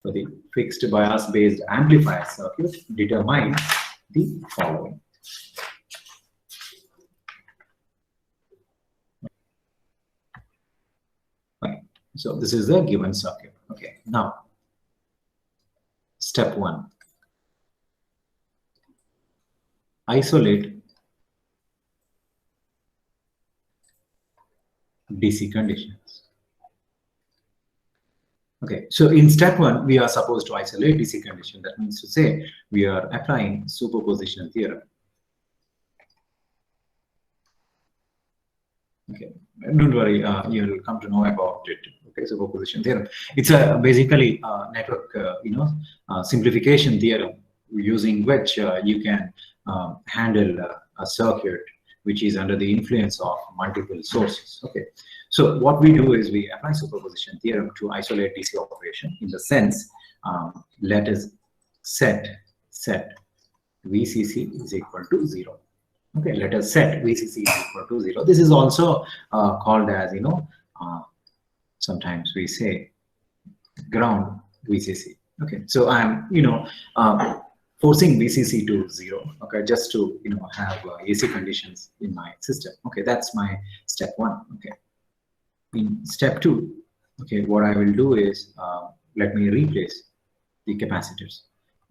for the fixed bias based amplifier circuit determine the following. Right. So this is the given circuit. Okay, now step 1. Isolate DC conditions. Okay, so in step 1, we are supposed to isolate DC condition. That means to say we are applying superposition theorem. Okay, don't worry, you'll come to know about it. Okay, superposition theorem. It's a basically network, simplification theorem using which you can handle a circuit which is under the influence of multiple sources. Okay, so what we do is we apply superposition theorem to isolate DC operation in the sense, let us set VCC is equal to 0. Okay, let us set VCC is equal to 0. This is also called as, sometimes we say ground VCC. Okay, so I'm, forcing VCC to 0. Okay, just to, have AC conditions in my system. Okay, that's my step 1. Okay, in step 2, okay, what I will do is, let me replace the capacitors.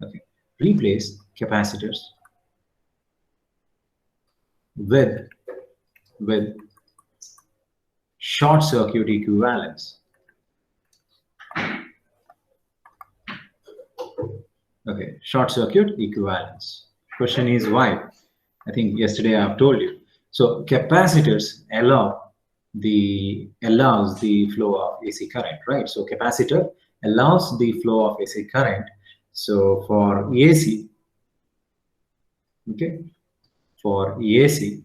Okay, replace capacitors with short circuit equivalence. Okay, short circuit equivalence. Question is why? I think yesterday I have told you. So capacitors allows the flow of AC current, right? So capacitor allows the flow of AC current. So for AC, okay, for AC,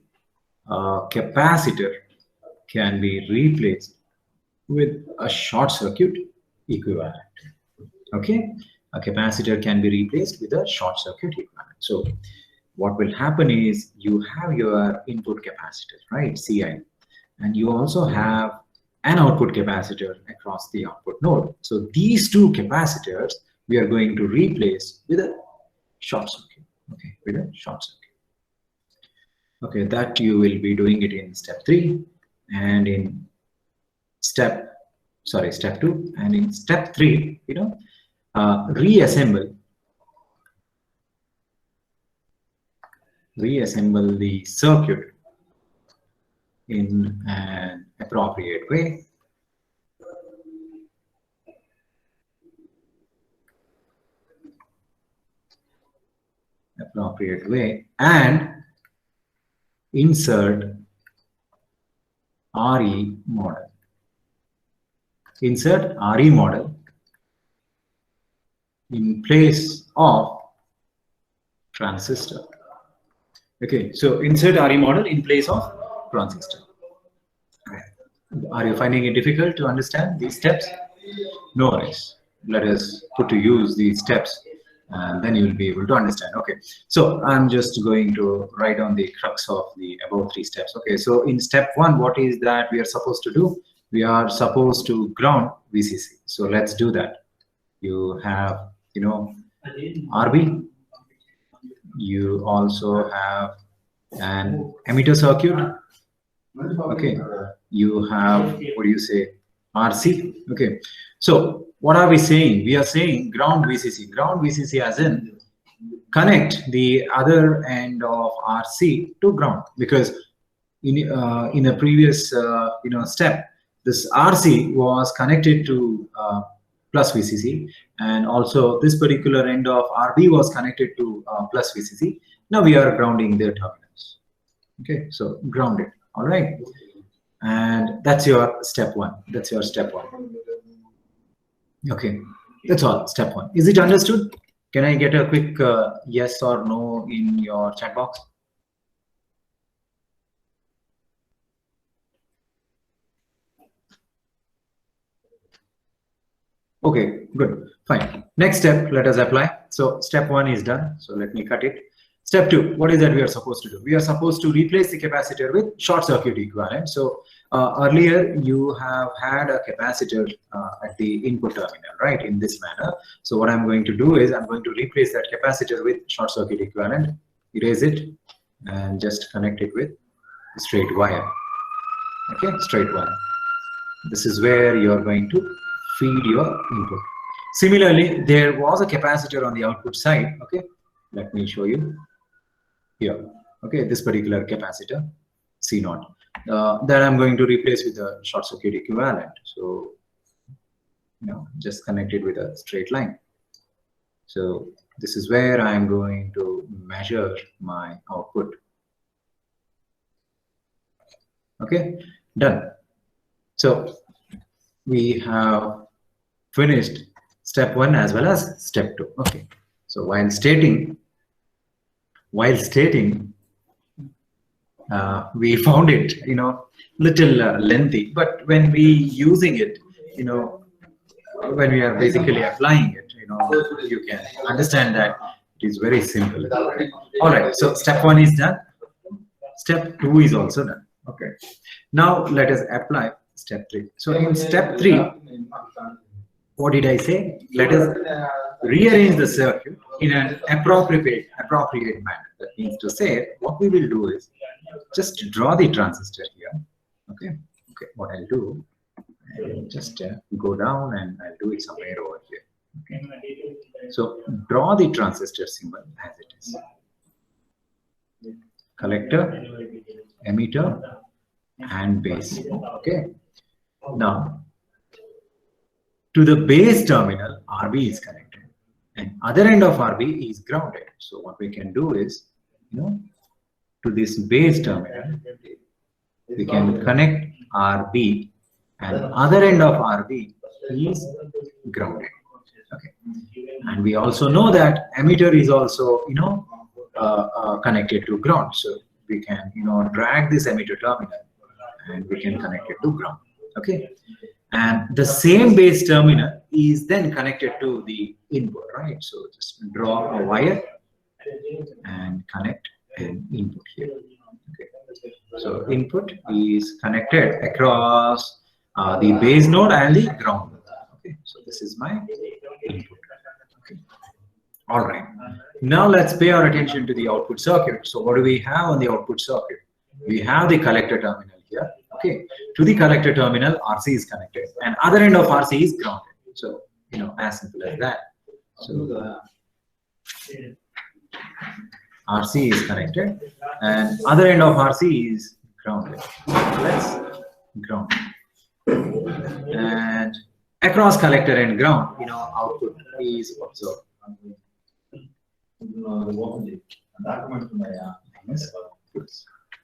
capacitor can be replaced with a short circuit equivalent. Okay, a capacitor can be replaced with a short circuit equivalent. So what will happen is you have your input capacitor, right, CI, and you also have an output capacitor across the output node. So these two capacitors we are going to replace with a short circuit. Okay, with a short circuit. Okay, that you will be doing it in step 3 and in step 2, and in step 3, reassemble the circuit in an appropriate way. And insert RE model. Insert RE model in place of transistor. Okay, so insert RE model in place of transistor. Are you finding it difficult to understand these steps? No worries. Let us put to use these steps and then you will be able to understand. Okay, so I'm just going to write down the crux of the above 3 steps. Okay, so in step 1, what is that we are supposed to do? We are supposed to ground VCC. So let's do that. You have, RB. You also have an emitter circuit. Okay, you have, what do you say, RC. Okay, so what are we saying? We are saying ground VCC. Ground VCC as in connect the other end of RC to ground, because in a previous step, this RC was connected to plus VCC, and also this particular end of RB was connected to plus VCC. Now we are grounding their terminals. Okay, so grounded. All right, and that's your step 1. That's your step 1. Okay, that's all. Step 1. Is it understood? Can I get a quick yes or no in your chat box? Okay, good, fine. Next step, let us apply. So step 1 is done. So let me cut it. Step 2, what is that we are supposed to do? We are supposed to replace the capacitor with short circuit equivalent. So Earlier, you have had a capacitor at the input terminal, right, in this manner. So what I'm going to do is I'm going to replace that capacitor with short circuit equivalent, erase it, and just connect it with a straight wire. Okay, straight wire. This is where you're going to feed your input. Similarly, there was a capacitor on the output side. Okay, let me show you here. Okay, this particular capacitor, C0. That I'm going to replace with a short circuit equivalent. So, just connect it with a straight line. So this is where I'm going to measure my output. Okay, done. So we have finished step 1 as well as step 2. Okay, so while stating we found it little lengthy, but when we using it, when we are basically applying it, you can understand that it is very simple. All right, so step 1 is done, step 2 is also done. Okay, now let us apply step 3. So in step 3, what did I say? Let us rearrange the circuit in an appropriate manner. That means to say, what we will do is just draw the transistor here. Okay, what I'll do, I'll just go down and I'll do it somewhere over here. Okay, so draw the transistor symbol as it is. Collector, emitter, and base. Okay, now to the base terminal, RB is connected, and other end of RB is grounded. So what we can do is, to this base terminal, we can connect RB, and other end of RB is grounded. Okay, and we also know that emitter is also connected to ground. So we can drag this emitter terminal and we can connect it to ground. Okay, and the same base terminal is then connected to the input, right? So just draw a wire and connect an input here. Okay, so input is connected across the base node and the ground node. Okay, so this is my input. Okay, all right, now let's pay our attention to the output circuit. So what do we have on the output circuit? We have the collector terminal here. Okay, to the collector terminal, RC is connected, and other end of RC is grounded. So as simple as that. So RC is connected, and other end of RC is grounded. Let's ground, and across collector and ground, output is observed.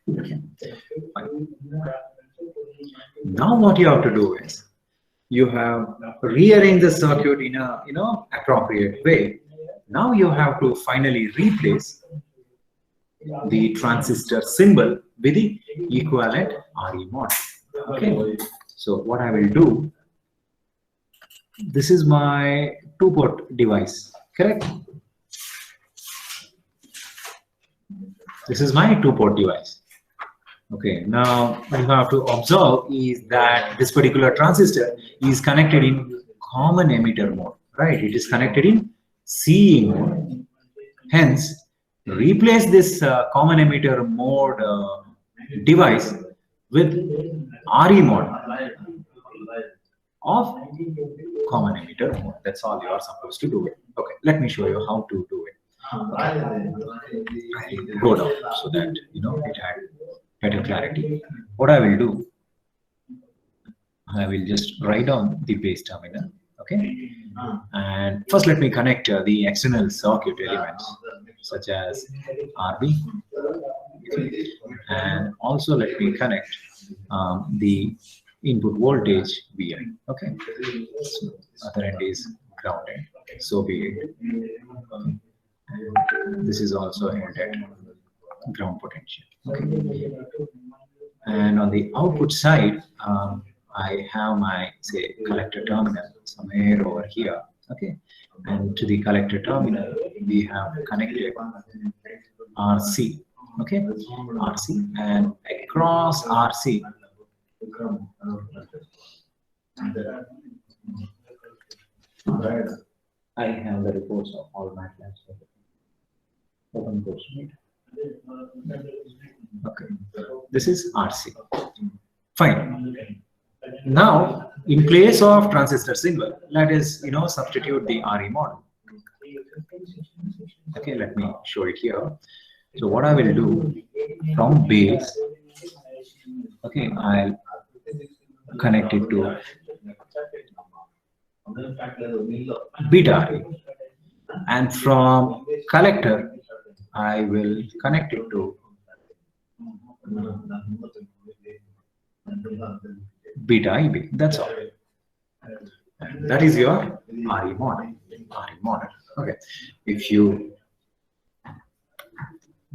Okay. Now what you have to do is you have rearranged the circuit in a appropriate way. Now you have to finally replace the transistor symbol with the equivalent RE mod. Okay, so what I will do, this is my 2-port device, correct? This is my 2-port device. Okay, now what you have to observe is that this particular transistor is connected in common emitter mode, right? It is connected in CE mode. Hence, replace this common emitter mode device with RE mode of common emitter mode. That's all you are supposed to do it. Okay, let me show you how to do it. Okay. Go down so that it had better clarity. What I will do, I will just write down the base terminal. Okay, and first let me connect the external circuit elements such as RB, okay. And also let me connect the input voltage Vi. Okay, so other end is grounded, so be it. Okay. And this is also held at ground potential. Okay, and on the output side, I have my collector terminal somewhere over here. Okay, and to the collector terminal we have connected RC. Okay, RC, and across RC I have the reports of all my labs. Open course, right? Okay. This is RC. Fine. Now, in place of transistor symbol, let us substitute the RE model. Okay, let me show it here. So what I will do from base, okay, I'll connect it to beta RE, and from collector I will connect it to beta IB. That's all. That is your RE model. Okay. If you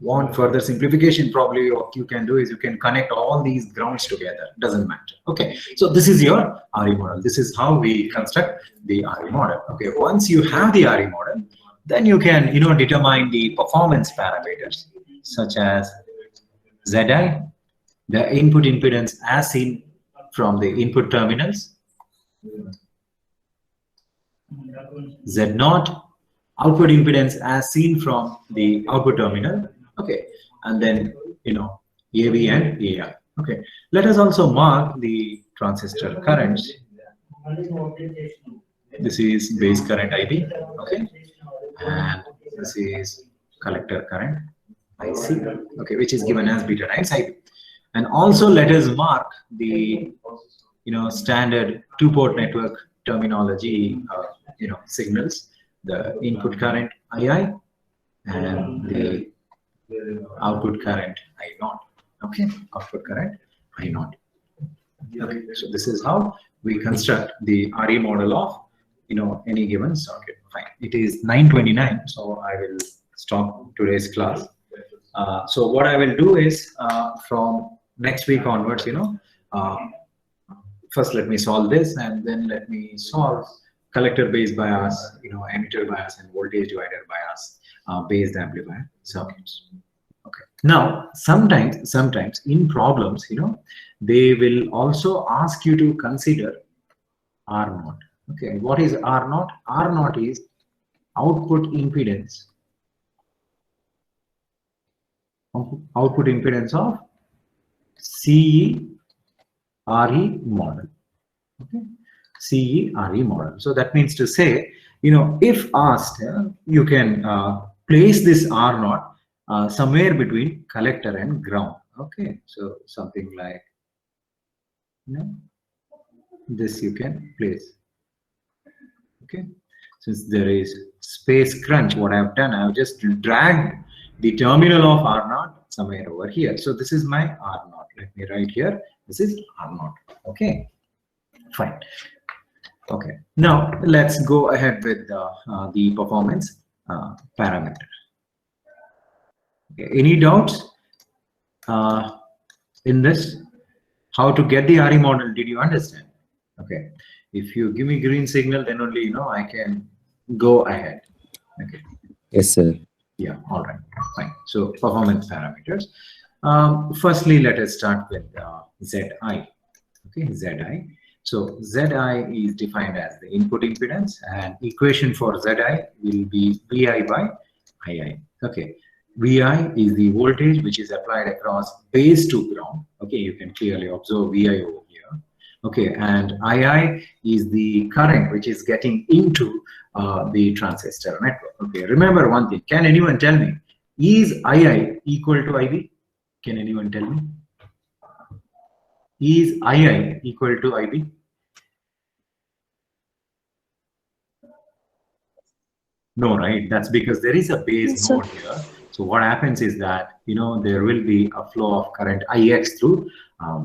want further simplification, probably what you can do is you can connect all these grounds together. Doesn't matter. Okay. So this is your RE model. This is how we construct the RE model. Okay. Once you have the RE model, then you can determine the performance parameters such as ZI, the input impedance as seen from the input terminals, Z0, output impedance as seen from the output terminal, okay, and then AV and AI. Okay, let us also mark the transistor currents. This is base current IB, okay, and this is collector current IC, okay, which is given as beta times IB. And also let us mark the standard two-port network terminology, signals, the input current II and the output current I0. Okay, output current I0. Okay, so this is how we construct the RE model of any given circuit. Fine. It is 9:29, so I will stop today's class. So what I will do is from next week onwards, first let me solve this, and then let me solve collector base bias, emitter bias, and voltage divider bias based amplifier circuits. Okay. Now sometimes in problems, they will also ask you to consider R0. Okay, what is R0? R0 is output impedance. Output impedance of CE RE model. Okay, CE RE model. So that means to say, if asked, you can place this R0 somewhere between collector and ground. Okay, so something like this you can place. Okay, since there is space crunch, what I have done, I have just dragged the terminal of R0 somewhere over here. So this is my R0. Let me write here. This is R0. Okay, fine. Okay, now let's go ahead with the performance parameter. Okay. Any doubts in this? How to get the RE model? Did you understand? Okay, if you give me green signal, then only I can go ahead. Okay. Yes, sir. Yeah. All right. Fine. So performance parameters. Firstly, let us start with ZI. Okay, ZI. So ZI is defined as the input impedance, and equation for ZI will be VI by II. Okay, VI is the voltage which is applied across base to ground. Okay, you can clearly observe VI over here. Okay, and II is the current which is getting into the transistor network. Okay, remember one thing. Can anyone tell me, is II equal to IB? Can anyone tell me? Is II equal to IB? No, right? That's because there is a base node here. So what happens is that, there will be a flow of current IX through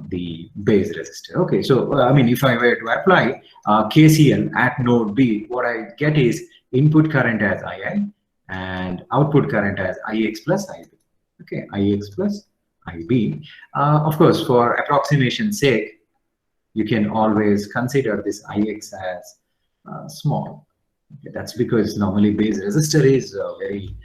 the base resistor. Okay, so I mean, if I were to apply KCL at node B, what I get is input current as II and output current as IX plus IB. Okay, IX plus IB. Of course, for approximation's sake, you can always consider this IX as small. Okay, that's because normally base resistor is very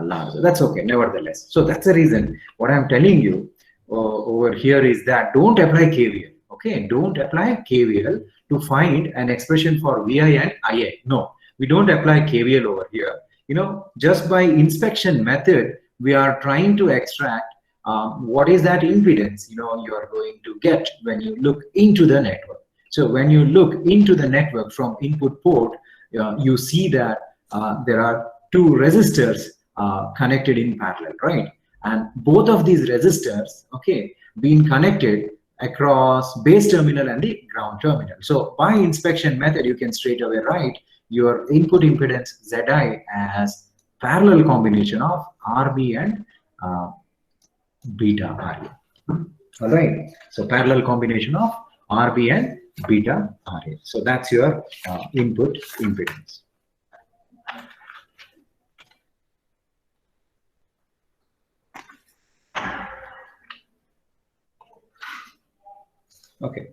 large. That's okay, nevertheless. So that's the reason what I'm telling you over here is that don't apply KVL. Okay, don't apply KVL to find an expression for VI and IA. No, we don't apply KVL over here. You know, just by inspection method, we are trying to extract what is that impedance, you know, you are going to get when you look into the network. So when you look into the network from input port, you see that there are two resistors connected in parallel, right? And both of these resistors, okay, being connected across base terminal and the ground terminal. So by inspection method, you can straight away write your input impedance Zi as parallel combination of RB and beta RA. All right. So parallel combination of RB and beta RA. So that's your input impedance. Okay.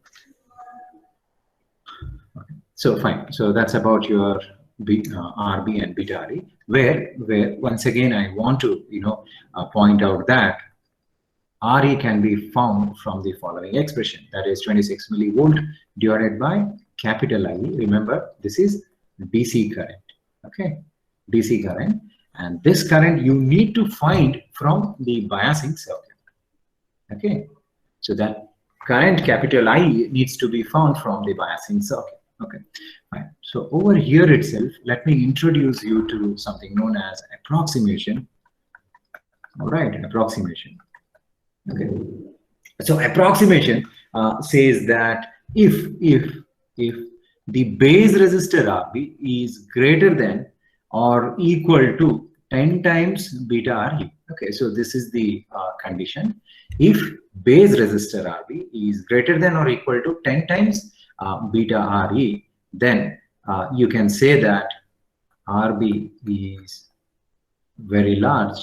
So fine. So that's about your RB and beta RA. Where once again I want to point out that RE can be found from the following expression, that is 26 millivolt divided by capital I. Remember, this is DC current. Okay, DC current, and this current you need to find from the biasing circuit. Okay, so that current capital I needs to be found from the biasing circuit. Okay, fine. So over here itself, let me introduce you to something known as approximation. All right, approximation. Okay, so approximation says that if the base resistor RB is greater than or equal to 10 times beta RE. Okay, so this is the condition. If base resistor RB is greater than or equal to 10 times beta RE, then you can say that RB is very large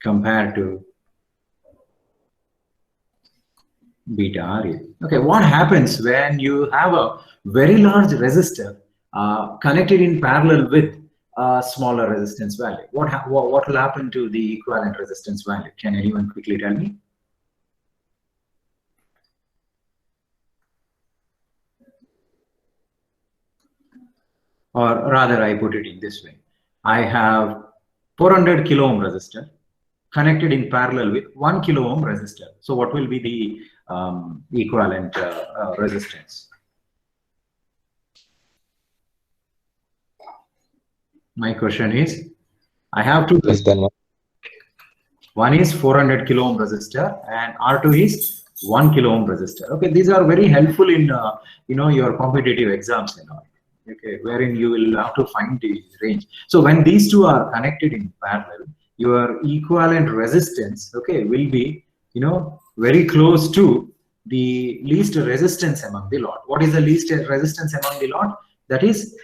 compared to beta RA. Okay, what happens when you have a very large resistor connected in parallel with a smaller resistance value? What will happen to the equivalent resistance value? Can anyone quickly tell me? Or rather, I put it in this way. I have 400 kilo ohm resistor connected in parallel with 1 kilo ohm resistor. So what will be the equivalent resistance? My question is, I have two. Less than 1. One is 400 kilo ohm resistor and R2 is 1 kilo ohm resistor. Okay, these are very helpful in your competitive exams and all. Okay, wherein you will have to find the range. So when these two are connected in parallel, your equivalent resistance, okay, will be very close to the least resistance among the lot. What is the least resistance among the lot? That is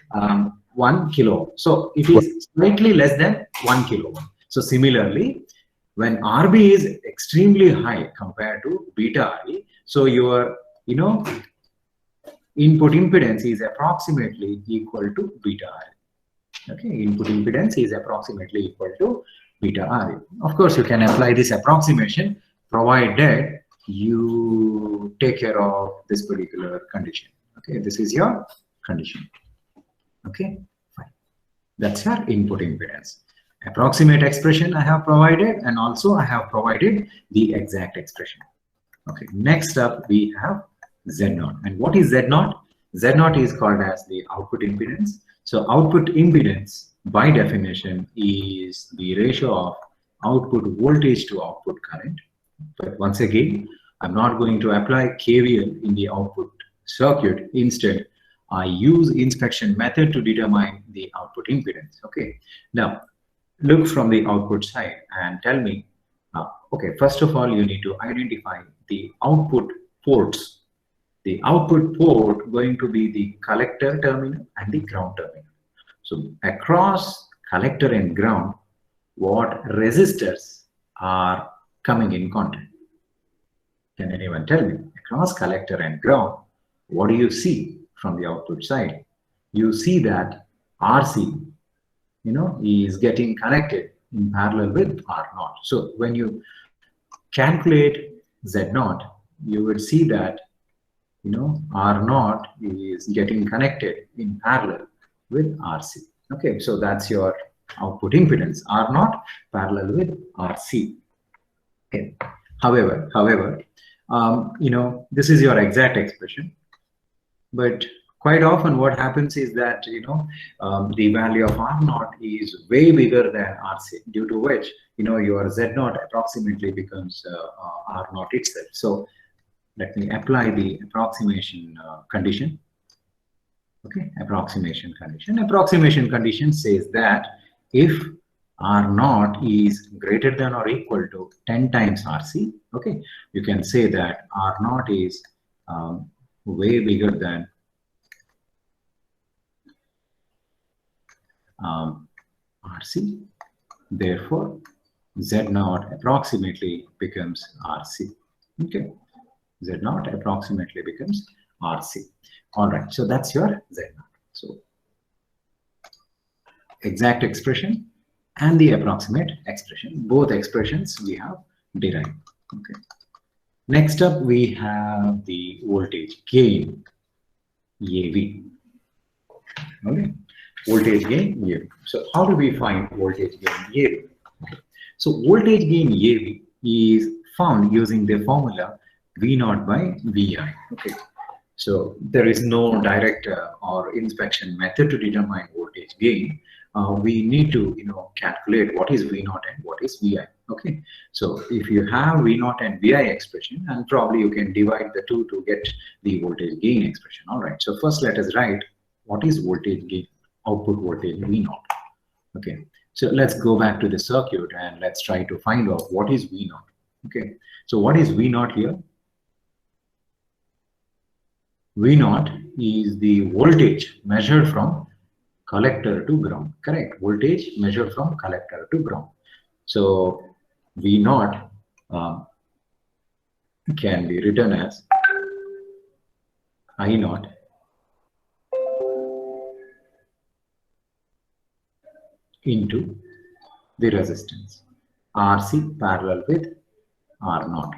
1 kilo. So it is slightly less than 1 kilo. So similarly, when RB is extremely high compared to beta RE, so your input impedance is approximately equal to beta RE. Okay, input impedance is approximately equal to beta RE. Of course, you can apply this approximation provided you take care of this particular condition. Okay, this is your condition. Okay, fine. That's your input impedance. Approximate expression I have provided, and also I have provided the exact expression. Okay, next up we have Z0. And what is Z0? Z0 is called as the output impedance. So output impedance by definition is the ratio of output voltage to output current. But once again, I'm not going to apply KVL in the output circuit. Instead, I use inspection method to determine the output impedance. Okay, now look from the output side and tell me, okay, first of all, you need to identify the output ports. The output port going to be the collector terminal and the ground terminal. So across collector and ground, what resistors are coming in contact? Can anyone tell me? Across collector and ground, what do you see from the output side? You see that RC, is getting connected in parallel with R0. So when you calculate Z0, you would see that R0 is getting connected in parallel with RC. Okay, so that's your output impedance, R0 parallel with RC. Okay. However, this is your exact expression, but quite often what happens is that the value of R0 is way bigger than RC, due to which your Z0 approximately becomes R0 itself. So let me apply the approximation condition. Okay, approximation condition. Approximation condition says that if R0 is greater than or equal to 10 times RC, okay, you can say that R0 is way bigger than RC. Therefore, Z0 approximately becomes RC. Okay, Z0 approximately becomes RC. All right, so that's your Z0. So exact expression and the approximate expression, both expressions we have derived. Okay. Next up, we have the voltage gain, AV. Okay. Voltage gain, AV. So how do we find voltage gain, AV? Okay. So voltage gain, AV is found using the formula V0 by Vi. Okay. So there is no direct or inspection method to determine voltage gain. We need to calculate what is V0 and what is Vi. Okay, so if you have V0 and Vi expression, and probably you can divide the two to get the voltage gain expression. All right, so first let us write what is voltage gain, output voltage V0. Okay, so let's go back to the circuit and let's try to find out what is V0. Okay, so what is V0 here? V0 is the voltage measured from collector to ground. Correct, voltage measured from collector to ground. So V0 can be written as I0 into the resistance RC parallel with R0.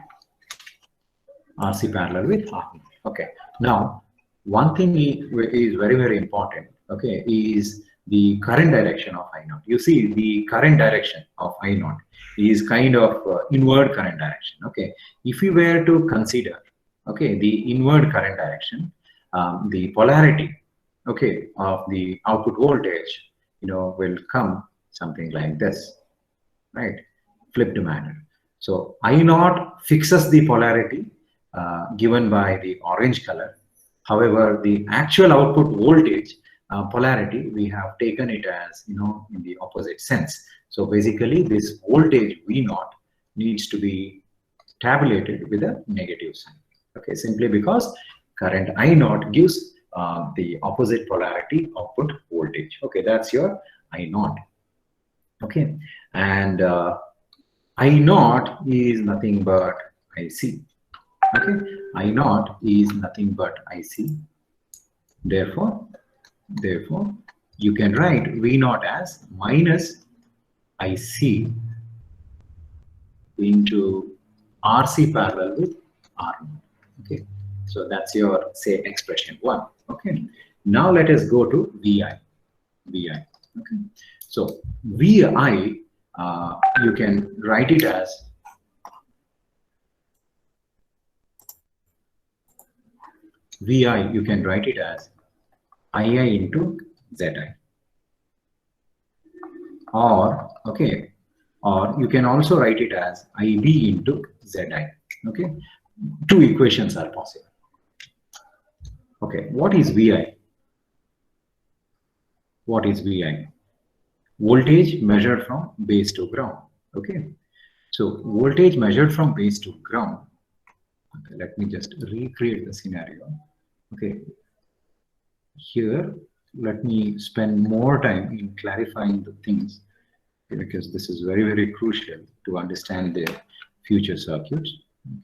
RC parallel with R0. Okay. Now, one thing is very, very important. Okay, is the current direction of I0. You see, the current direction of I0 is kind of inward current direction. Okay, if you were to consider, okay, the inward current direction, the polarity, okay, of the output voltage, will come something like this, right? Flipped manner. So I0 fixes the polarity given by the orange color. However, the actual output voltage polarity, we have taken it as in the opposite sense. So basically, this voltage V0 needs to be tabulated with a negative sign. Okay, simply because current I0 gives the opposite polarity output voltage. Okay, that's your I0. Okay, and I0 is nothing but IC. Okay, I0 is nothing but IC. Therefore, you can write V0 as minus IC into RC parallel with R0. Okay, so that's your say expression 1. Okay, now let us go to VI. Okay, so VI you can write it as VI, you can write it as II into ZI. Or, okay, or you can also write it as IB into ZI. Okay, two equations are possible. Okay, what is VI? What is VI? Voltage measured from base to ground. Okay, so voltage measured from base to ground. Okay, let me just recreate the scenario. Okay, here let me spend more time in clarifying the things, because this is very, very crucial to understand the future circuits.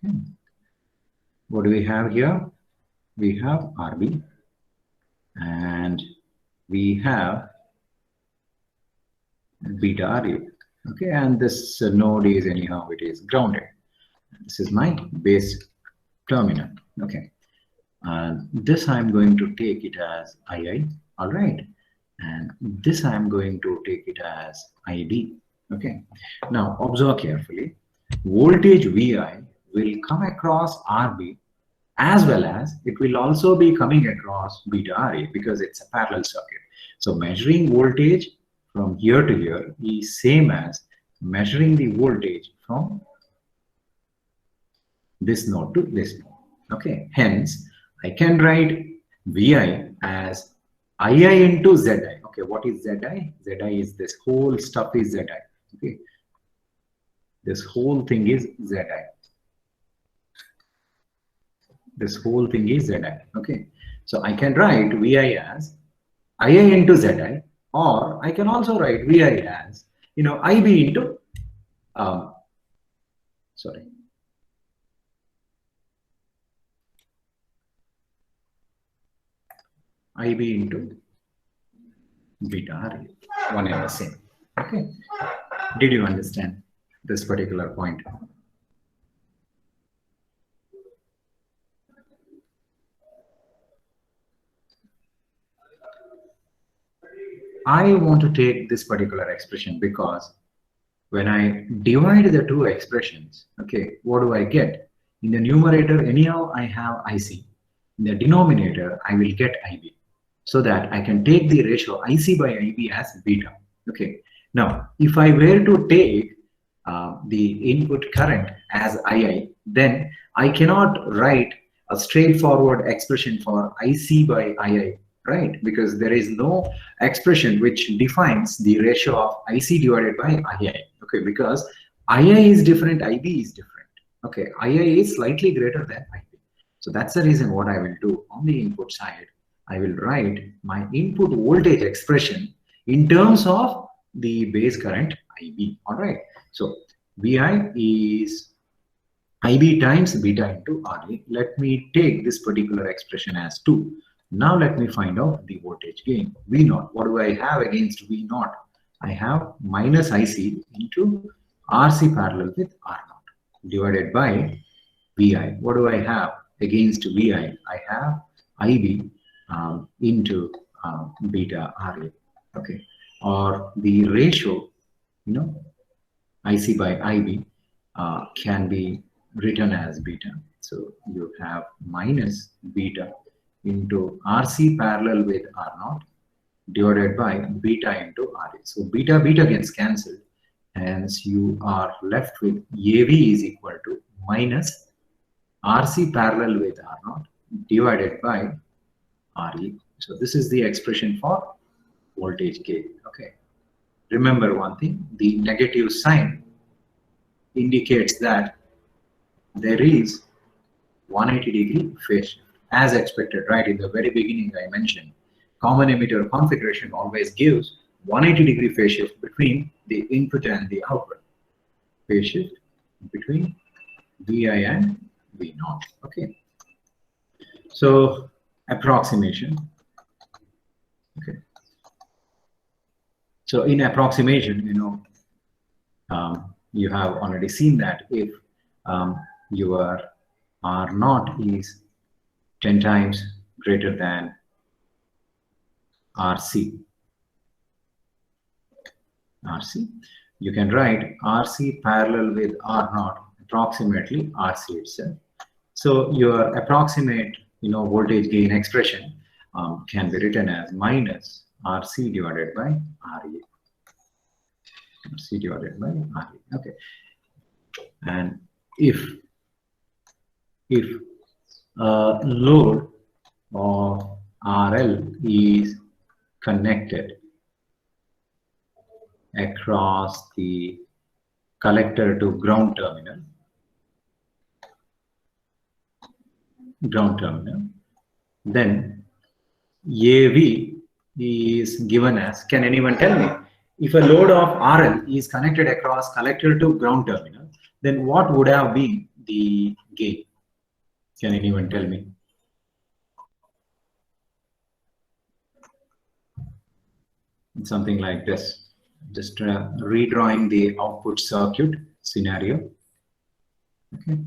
Okay, what do we have here? We have RB and we have beta RU. Okay, and this node is it is grounded. This is my base terminal. Okay, And this I'm going to take it as II, all right, and this I'm going to take it as IB. Okay, now observe carefully. Voltage VI will come across RB, as well as it will also be coming across beta RA because it's a parallel circuit. So measuring voltage from here to here is same as measuring the voltage from this node to this node. Okay, hence I can write VI as II into ZI. Okay, what is ZI? ZI is this whole stuff is ZI. Okay, this whole thing is ZI. This whole thing is ZI. Okay, so I can write VI as II into ZI, or I can also write VI as, you know, IB into IB into beta RA, one and the same. Okay, did you understand this particular point? I want to take this particular expression because when I divide the two expressions, okay, what do I get? In the numerator, anyhow, I have IC. In the denominator, I will get IB, so that I can take the ratio IC by IB as beta. Okay. Now, if I were to take the input current as II, then I cannot write a straightforward expression for IC by II, right? Because there is no expression which defines the ratio of IC divided by II. Okay, because II is different, IB is different. Okay, II is slightly greater than IB. So that's the reason what I will do on the input side. I will write my input voltage expression in terms of the base current IB. All right. So VI is IB times beta into RA. Let me take this particular expression as 2. Now let me find out the voltage gain. V0. What do I have against V0? I have minus IC into RC parallel with R0 divided by VI. What do I have against VI? I have IB into beta RA. Okay, or the ratio, you know, IC by IB can be written as beta. So you have minus beta into RC parallel with R0 divided by beta into RA. So beta gets cancelled, hence you are left with AV is equal to minus RC parallel with R0 divided by RE. So this is the expression for voltage gain. Okay. Remember one thing, the negative sign indicates that there is 180-degree phase shift. As expected, right? In the very beginning I mentioned, common emitter configuration always gives 180-degree phase shift between the input and the output. Phase shift between VI and V0. Okay. So approximation. Okay. So in approximation, you know, you have already seen that if your R0 is 10 times greater than RC, you can write RC parallel with R0 approximately RC itself. So your approximate, you know, voltage gain expression can be written as minus RC divided by RE. RC divided by RE. Okay. And if load of RL is connected across the collector to ground terminal, then AV is given as, can anyone tell me, if a load of RL is connected across collector to ground terminal, then what would have been the gain? Can anyone tell me? Something like this. Just redrawing the output circuit scenario. Okay.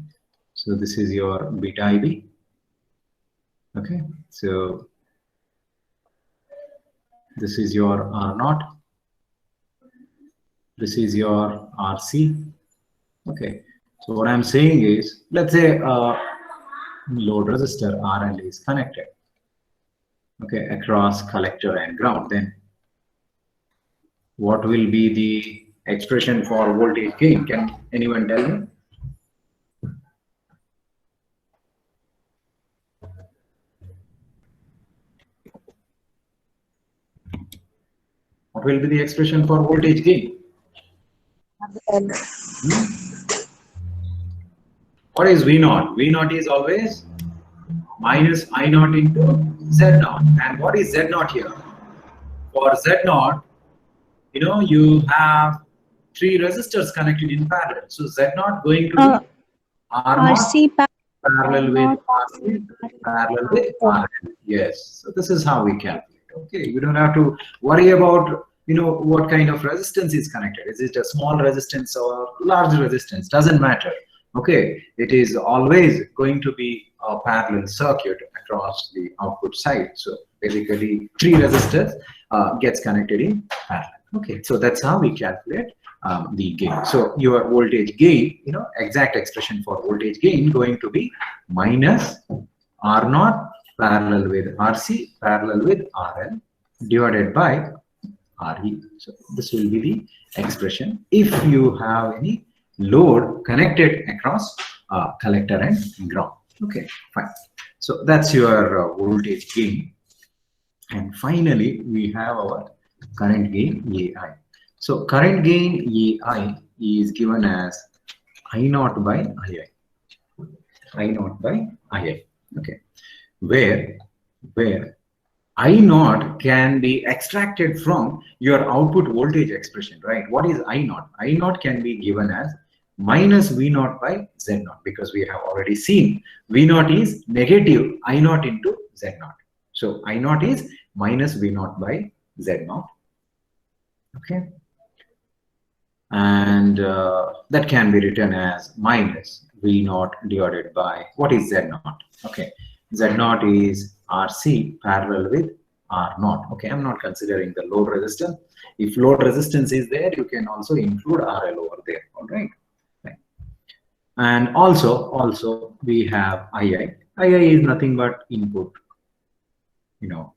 So this is your beta IB. Okay, so this is your R0, this is your RC. Okay, so what I'm saying is, let's say load resistor RL is connected, okay, across collector and ground. Then what will be the expression for voltage gain? Can anyone tell me? What will be the expression for voltage gain? What is V0? V0 is always minus I0 into Z0. And what is Z0 here? For Z0, you know, you have three resistors connected in parallel. So Z0 going to be R0 RC parallel with RC parallel with RL. Yes. So this is how we calculate. Okay. You don't have to worry about, you know, what kind of resistance is connected. Is it a small resistance or large resistance? Doesn't matter. Okay. It is always going to be a parallel circuit across the output side. So basically, three resistors gets connected in parallel. Okay. So that's how we calculate the gain. So your voltage gain, you know, exact expression for voltage gain going to be minus R0 parallel with RC parallel with RL divided by RE. So this will be the expression if you have any load connected across collector and ground. Okay, fine. So that's your voltage gain. And finally, we have our current gain AI. So current gain AI is given as I0 by II. I0 by II. Okay, where I0 can be extracted from your output voltage expression, right? What is I0? I0 can be given as minus V0 by Z0, because we have already seen V0 is negative I0 into Z0. So I0 is minus V0 by Z0. Okay. And that can be written as minus V0 divided by, what is Z0? Okay. Z0 is RC parallel with R0. Okay, I'm not considering the load resistance. If load resistance is there, you can also include RL over there. All right. And also we have II. II is nothing but input, you know,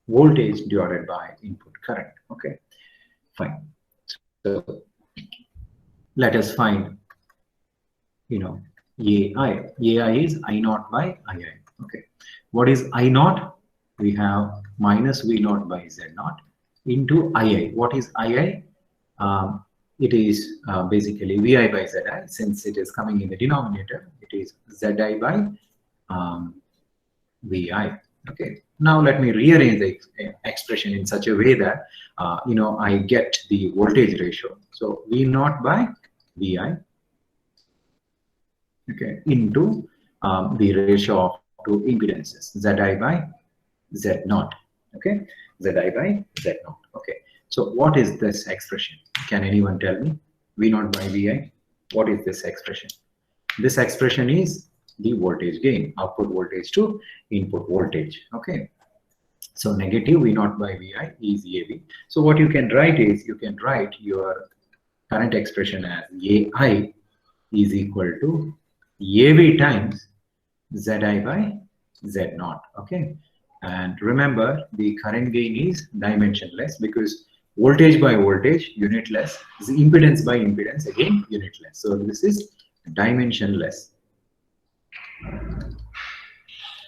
voltage divided by input current. Okay, fine. So let us find, you know, AI. AI is I0 by II. Okay, what is I0? We have minus V0 by Z0 into II. What is II? It is basically Vi by Zi. Since it is coming in the denominator, it is Zi by Vi. Okay. Now let me rearrange the expression in such a way that you know, I get the voltage ratio. So V0 by Vi, okay, into the ratio of two impedances, Zi by Z0. Okay, Zi by Z0. Okay. So what is this expression? Can anyone tell me? V0 by Vi. What is this expression? This expression is the voltage gain, output voltage to input voltage. Okay. So negative V0 by Vi is AV. So what you can write is, you can write your current expression as AI is equal to AV times Zi by Z0. Okay. And remember, the current gain is dimensionless, because voltage by voltage, unitless, is impedance by impedance, again unitless. So this is dimensionless.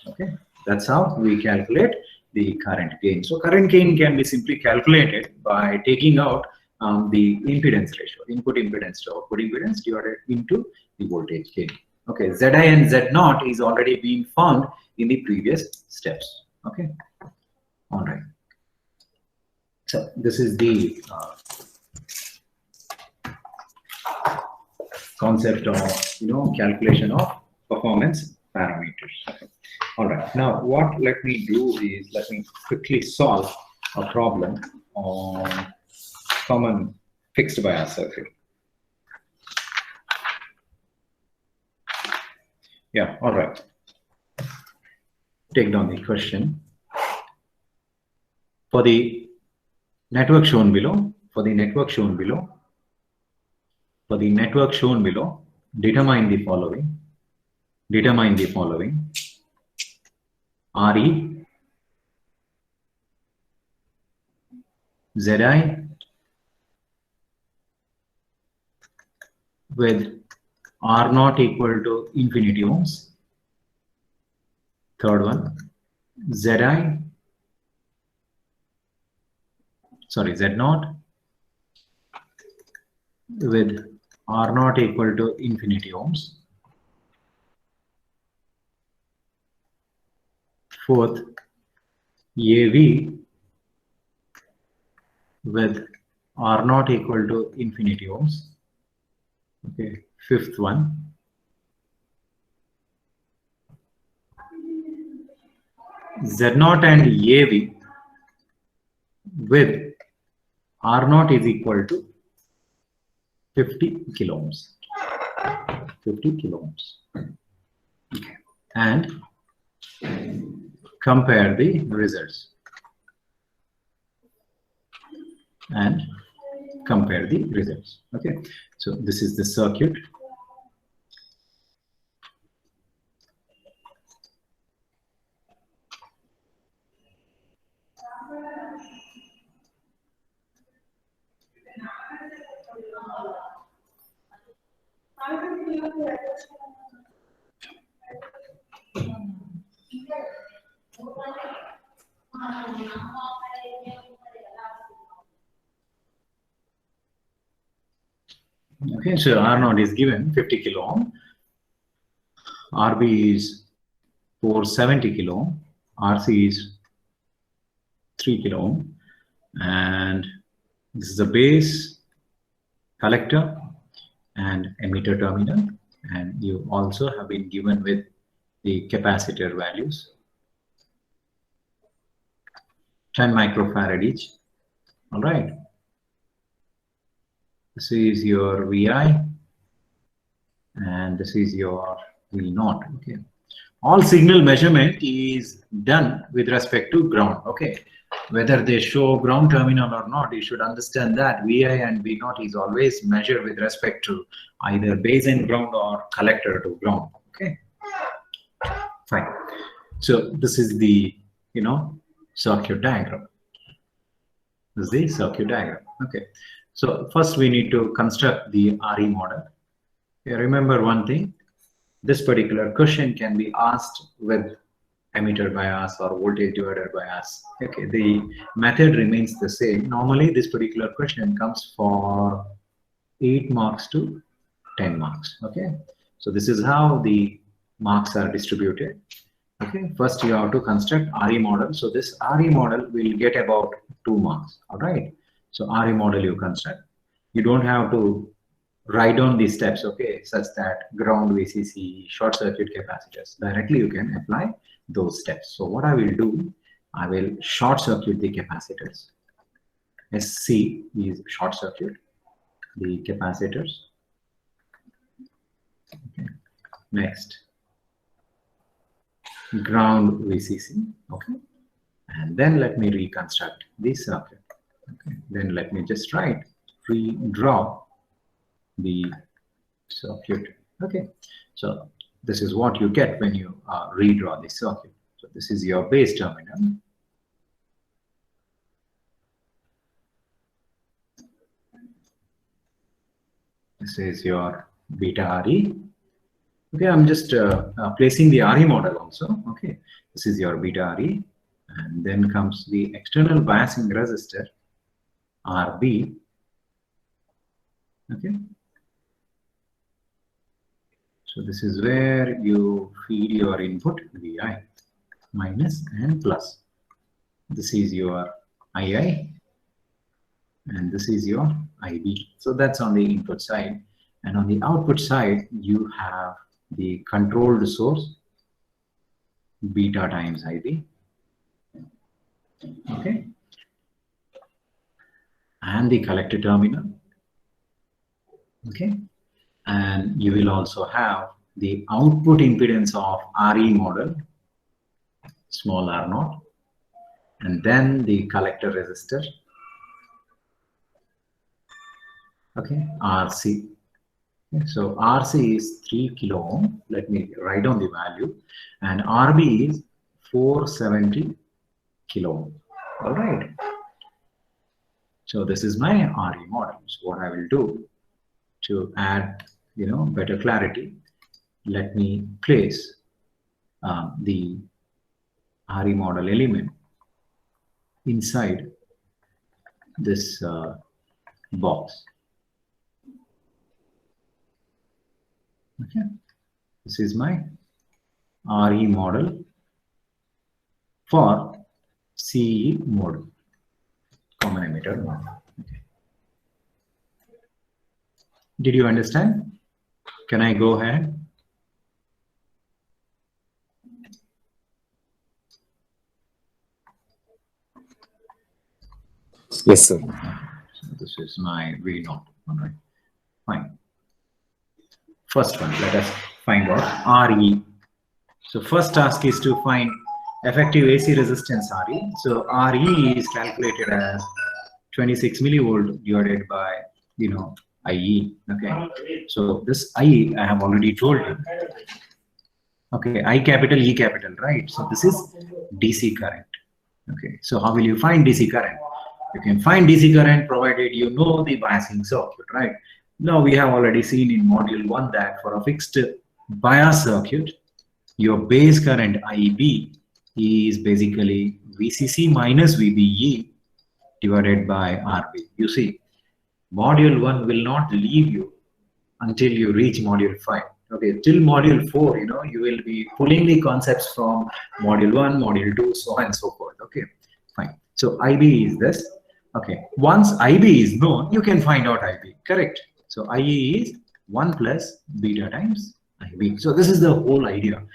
Okay, that's how we calculate the current gain. So current gain can be simply calculated by taking out the impedance ratio, input impedance to output impedance divided into the voltage gain. Okay, Zi and Z0 is already being found in the previous steps. Okay, all right. So this is the concept of, you know, calculation of performance parameters. Okay. All right. Now what let me do is, let me quickly solve a problem on common fixed bias circuit. Yeah. All right. take down the question. For the network shown below, determine the following. RE, ZI with R not equal to infinity ohms. Third one, Z naught with R not equal to infinity ohms. Fourth, AV with R not equal to infinity ohms. Okay, fifth one, Z naught and AV with R naught is equal to 50 kilo ohms. 50 kilo ohms. Okay. And compare the results. Okay, so this is the circuit. Okay, so R naught is given 50 kilo ohm, RB is 470 kilo ohm, RC is 3 kilo ohm, and this is the base, collector, and emitter terminal, and you also have been given with the capacitor values, 10 microfarad each. All right. This is your VI, and this is your V naught. Okay. All signal measurement is done with respect to ground. Okay. Whether they show ground terminal or not, you should understand that VI and V naught is always measured with respect to either base and ground or collector to ground. Okay. Fine. So this is the circuit diagram. This is the circuit diagram. Okay. So first we need to construct the RE model. Okay, remember one thing, this particular question can be asked with emitter bias or voltage divider bias. Okay, the method remains the same. Normally this particular question comes for 8 marks to 10 marks. Okay, so this is how the marks are distributed. Okay, first you have to construct RE model. So this RE model will get about 2 marks. All right. So RE model you construct. You don't have to write down these steps, okay, such that ground, VCC, short circuit capacitors. Directly you can apply those steps. So what I will do, I will short circuit the capacitors. SC is short circuit the capacitors. Okay. Next, ground, VCC. Okay, and then let me reconstruct the circuit. Okay. Then let me just redraw the circuit. Okay, so this is what you get when you redraw the circuit. So this is your base terminal. This is your beta RE. Okay, I'm just placing the RE model also. Okay, this is your beta RE, and then comes the external biasing resistor RB. Okay, so this is where you feed your input VI, minus and plus. This is your II, and this is your IB. So that's on the input side, and on the output side you have the controlled source beta times IB. Okay, and the collector terminal. Okay, and you will also have the output impedance of RE model. small R0, and then the collector resistor, okay, RC. Okay, so RC is 3 kilo ohm. Let me write down the value, and RB is 470 kilo ohm. All right. So this is my RE model. So what I will do to add, better clarity, let me place the RE model element inside this box. Okay, this is my RE model for CE mode, common emitter mode. Okay. Did you understand? Can I go ahead? Yes, sir. So this is my V0. All right, fine. First one, let us find out RE. So first task is to find effective AC resistance RE. So RE is calculated as 26 millivolt divided by IE. Okay, so this IE I have already told you. Okay, I capital E capital, right? So this is DC current. Okay, so how will you find DC current? You can find DC current provided you know the biasing circuit, right? Now we have already seen in module 1 that for a fixed bias circuit, your base current IB is basically VCC minus VBE divided by RB. You see, module 1 will not leave you until you reach module 5. Okay, till module 4, you will be pulling the concepts from module 1, module 2, so on and so forth. Okay, fine. So IB is this. Okay, once IB is known, you can find out IB, correct? So IE is 1 plus beta times IB. So this is the whole idea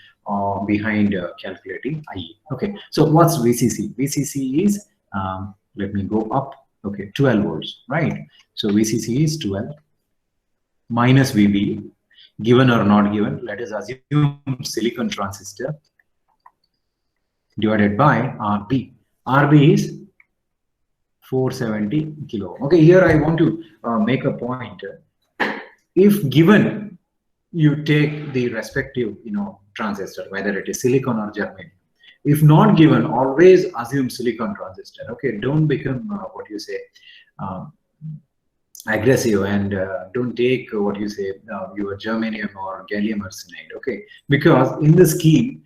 behind calculating IE. Okay, so what's VCC? VCC is, let me go up, okay, 12 volts, right? So VCC is 12 minus VB, given or not given, let us assume silicon transistor, divided by RB. RB is 470 kilo. Okay, here I want to make a point. If given, you take the respective transistor, whether it is silicon or germanium. If not given, always assume silicon transistor. Okay, don't become aggressive and don't take your germanium or gallium arsenide. Okay, because in the scheme,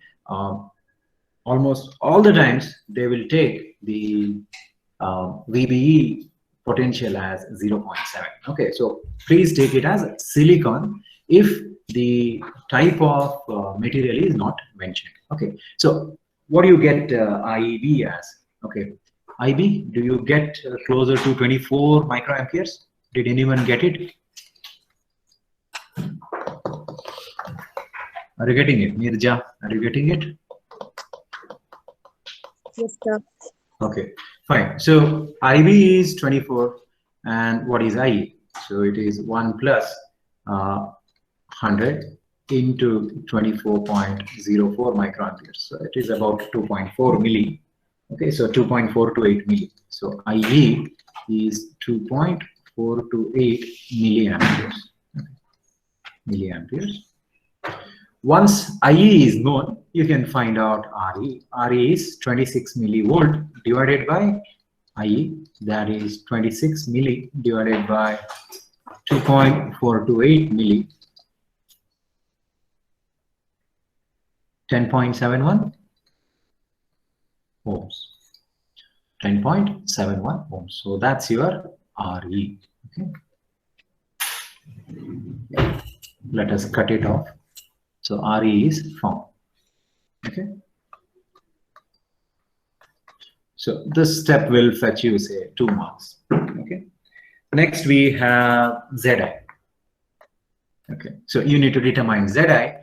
almost all the times they will take the VBE potential as 0.7. Okay, so please take it as silicon if the type of material is not mentioned. Okay, so what do you get IB as? Okay, IB, do you get closer to 24 microamperes? Did anyone get it? Are you getting it? Nirja, are you getting it? Yes, sir. Okay, fine. So IB is 24, and what is IE? So it is 1 plus 100 into 24.04 microamperes. So it is about 2.4 milli. Okay, so 2.428 milli. So IE is 2.428 milliamperes. Okay. Milliamperes. Once IE is known, you can find out RE. RE is 26 millivolt divided by IE, that is 26 milli divided by 2.428 milli, 10.71 ohms. 10.71 ohms. So that's your RE. Okay. Let us cut it off. So RE is formed. Okay. So this step will fetch you, say, 2 marks. Okay. Next we have Zi. Okay. So you need to determine Zi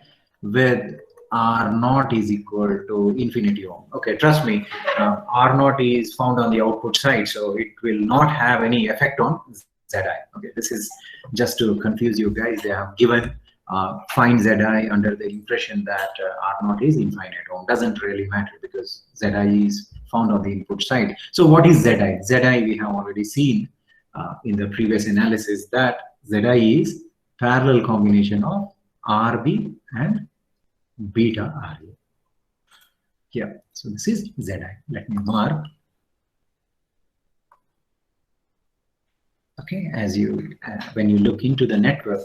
with R0 is equal to infinity ohm. Okay. Trust me, R0 is found on the output side, so it will not have any effect on Zi. Okay. This is just to confuse you guys. They have given find Zi under the impression that R0 is infinite ohm. Doesn't really matter because Zi is found on the input side. So what is Zi? Zi we have already seen in the previous analysis that Zi is parallel combination of RB and beta RA. Yeah, so this is Zi. Let me mark. Okay, as you when you look into the network,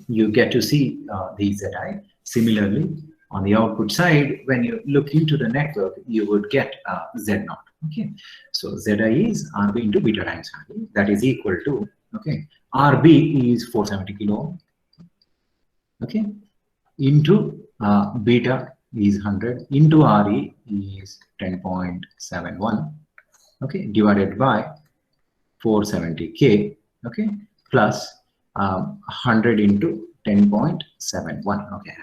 you get to see the Zi. Similarly, on the output side, when you look into the network, you would get Z0. Okay, so Zi is RB into beta times RA. That is equal to, okay, RB is 470 kilo ohm. Okay, into beta is 100 into RE is 10.71. Okay, divided by 470K. Okay, plus 100 into 10.71. Okay,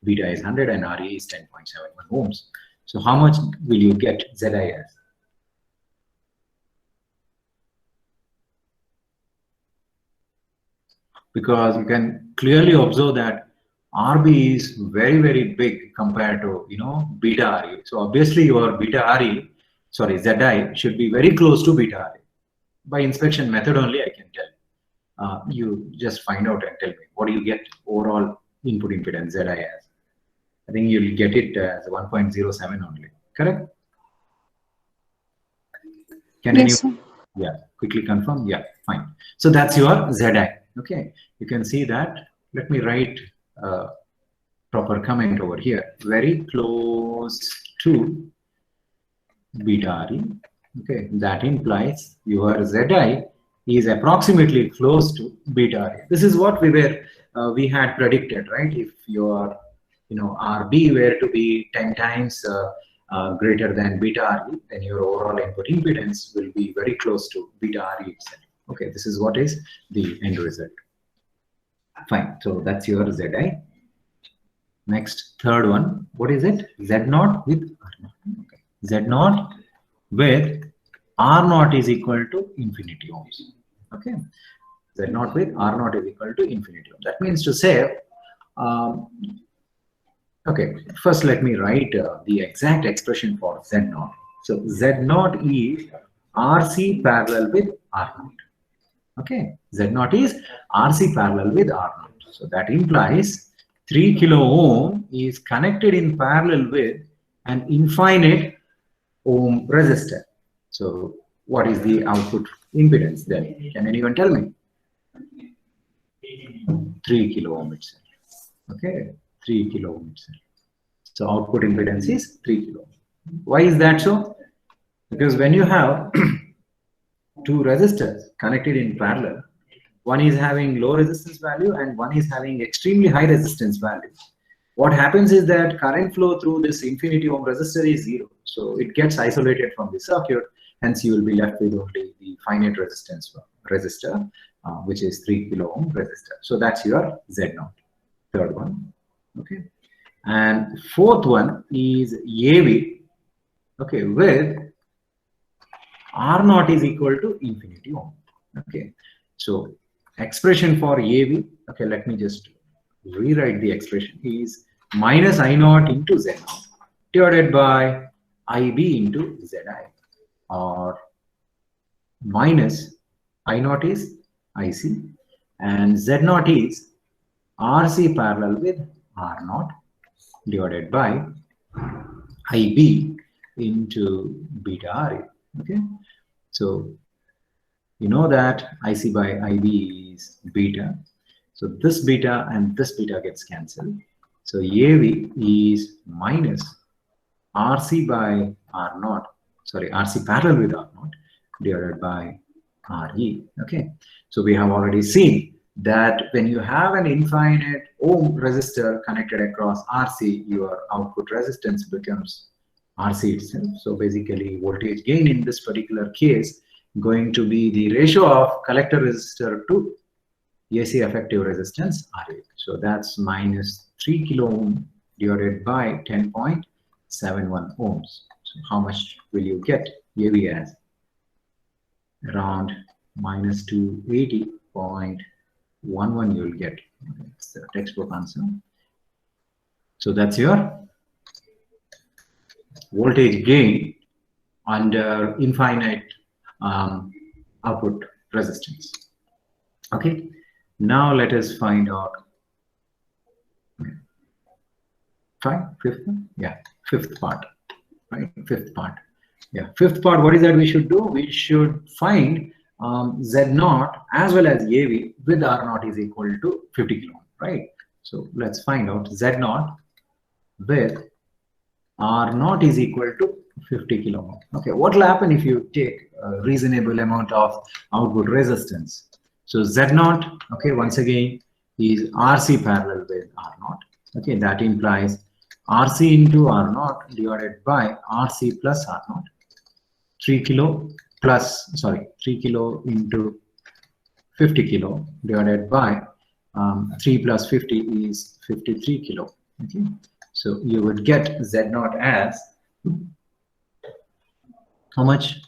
beta is 100 and RE is 10.71 ohms. So how much will you get Zi as? Because you can clearly observe that RB is very big compared to, you know, beta RE. So obviously your beta RE, sorry, Zi should be very close to beta RE. By inspection method only I can tell. You just find out and tell me what do you get overall input impedance Zi as. I think you'll get it as 1.07 only. Correct? Can yes, anyone? Yeah, quickly confirm. Yeah, fine. So that's your Zi. Okay, you can see that. Let me write a proper comment over here. Very close to beta RE. Okay, that implies your Zi is approximately close to beta RE. This is what we had predicted, right? If your, you know, RB were to be 10 times greater than beta RE, then your overall input impedance will be very close to beta RE itself. Okay, this is what is the end result. Fine, so that's your Zi. Next, third one, what is it? Z0 with R0. Okay. Z0 with R0 is equal to infinity ohms. Okay, Z0 with R0 is equal to infinity ohms. That means to say, okay, first let me write the exact expression for Z0. So Z0 is RC parallel with R0. Okay, Z0 is RC parallel with R0. So that implies 3 kilo ohm is connected in parallel with an infinite ohm resistor. So what is the output impedance then? Can anyone tell me? 3 kilo ohm itself. Okay, 3 kilo ohm itself. So output impedance is 3 kilo ohm. Why is that so? Because when you have two resistors connected in parallel, one is having low resistance value and one is having extremely high resistance value. What happens is that current flow through this infinity ohm resistor is 0. So it gets isolated from the circuit. Hence, you will be left with only the finite resistance resistor, which is 3 kilo ohm resistor. So that's your Z0. Third one. Okay. And fourth one is AV. Okay, with R0 is equal to infinity ohm. Okay. So expression for AV. Okay, let me just rewrite the expression is minus I0 into Z0 divided by IB into Zi, or minus I0 is IC and Z0 is RC parallel with R0 divided by IB into beta RA. Okay, so you know that IC by IB is beta. So this beta and this beta gets cancelled. So AV is minus RC by R0, sorry, RC parallel with R0 divided by RE. Okay, so we have already seen that when you have an infinite ohm resistor connected across RC, your output resistance becomes RC itself. So basically, voltage gain in this particular case going to be the ratio of collector resistor to AC effective resistance RA. So that's minus 3 kilo ohm divided by 10.71 ohms. So how much will you get AV as? Around minus 280.5 1 you'll get. It's the textbook answer. So that's your voltage gain under infinite output resistance. Okay, now let us find out. Fine, fifth one? Yeah, fifth part. Right, fifth part. Yeah, fifth part, what is that we should do? We should find Z0 as well as AV with R0 is equal to 50 kilo ohm, right? So let's find out Z0 with R0 is equal to 50 kilo ohm. Okay, what will happen if you take a reasonable amount of output resistance? So Z0, okay, once again, is RC parallel with R0. Okay, that implies RC into R0 divided by RC plus R0. 3 kilo plus, sorry, 3 kilo into 50 kilo divided by 3 plus 50 is 53 kilo. Okay, so you would get Z0 as how much?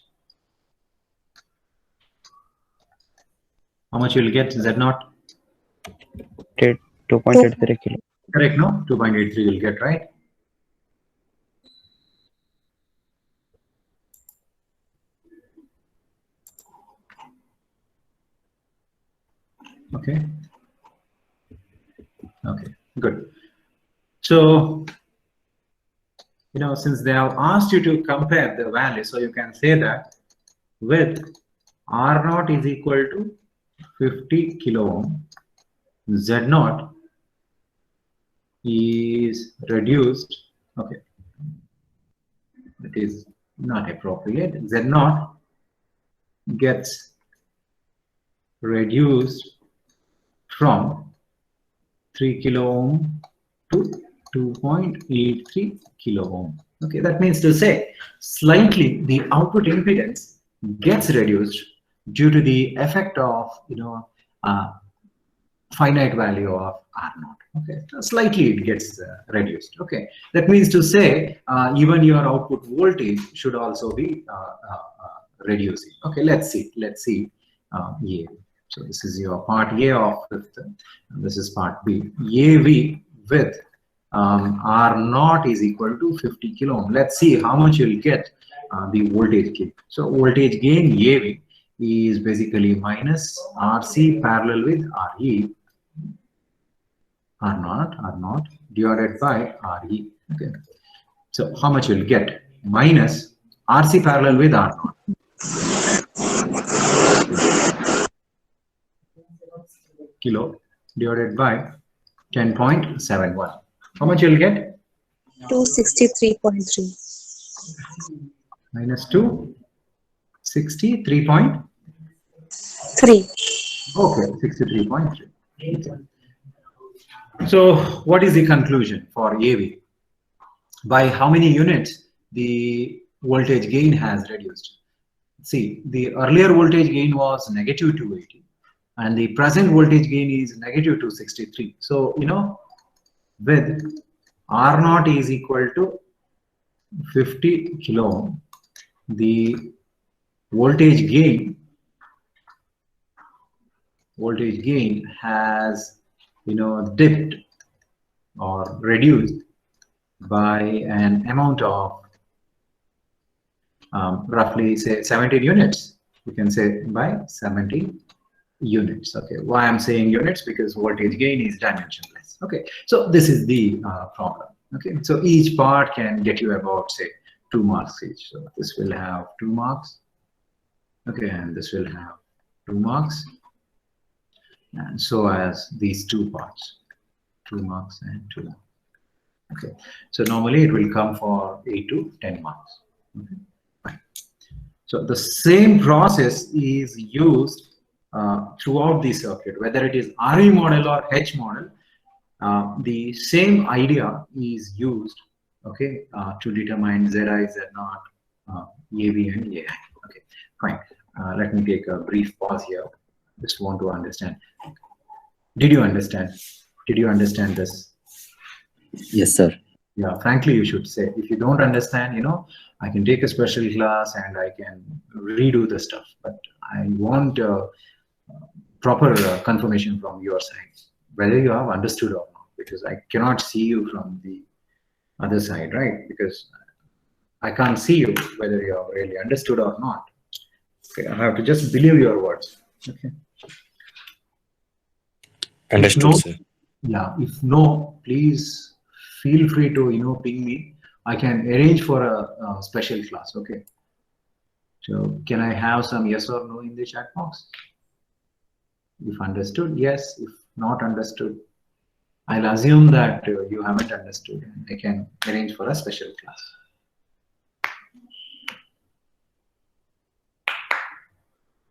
How much you will get Z0? 2.83 kilo. Correct, no? 2.83 will get, right? Okay. Okay, good. So, you know, since they have asked you to compare the value, so you can say that with R0 is equal to 50 kilo ohm, Z0 is reduced. Okay, that is not appropriate. Z0 gets reduced from 3 kilo ohm to 2.83 kilo ohm. Okay, that means to say slightly the output impedance gets reduced due to the effect of, you know, finite value of R0. Okay, so slightly it gets reduced. Okay, that means to say even your output voltage should also be reducing. Okay, let's see. Yeah. So this is your part A of fifth, and this is part B. AV with R0 is equal to 50 kilo ohm. Let's see how much you'll get the voltage gain. So voltage gain AV is basically minus RC parallel with RE, R0 divided by RE. Okay. So how much you'll get? Minus RC parallel with R0. Kilo divided by 10.71. How much you'll get? 263.3. Minus 263.3. 3. Okay, 63.3. Okay. So what is the conclusion for AV? By how many units the voltage gain has reduced? See, the earlier voltage gain was negative 280 and the present voltage gain is negative 263. So, you know, with R0 is equal to 50 kilo ohm, the voltage gain has, you know, dipped or reduced by an amount of roughly say 17 units. You can say by 70 units. Okay, why I'm saying units? Because voltage gain is dimensionless. Okay, so this is the problem. Okay, so each part can get you about say 2 marks each. So this will have 2 marks. Okay, and this will have 2 marks, and so as these 2 parts, 2 marks and 2 marks. Okay, so normally it will come for 8 to 10 marks. Okay, fine. So the same process is used throughout the circuit, whether it is RE model or H model. The same idea is used, okay, to determine Zi, Z0, AV and AI. Okay, fine. Let me take a brief pause here. Just want to understand. Did you understand? Did you understand this? Yes, sir. Yeah, frankly, you should say. If you don't understand, you know, I can take a special class and I can redo the stuff. But I want proper confirmation from your side, whether you have understood or not, because I cannot see you from the other side, right? Because I can't see you whether you have really understood or not. Okay, I have to just believe your words. Okay. Understood, No, sir. yeah, if no, please feel free to ping me. I can arrange for a special class. Okay. So can I have some yes or no in the chat box? If understood, yes. If not understood, I'll assume that you haven't understood. I can arrange for a special class.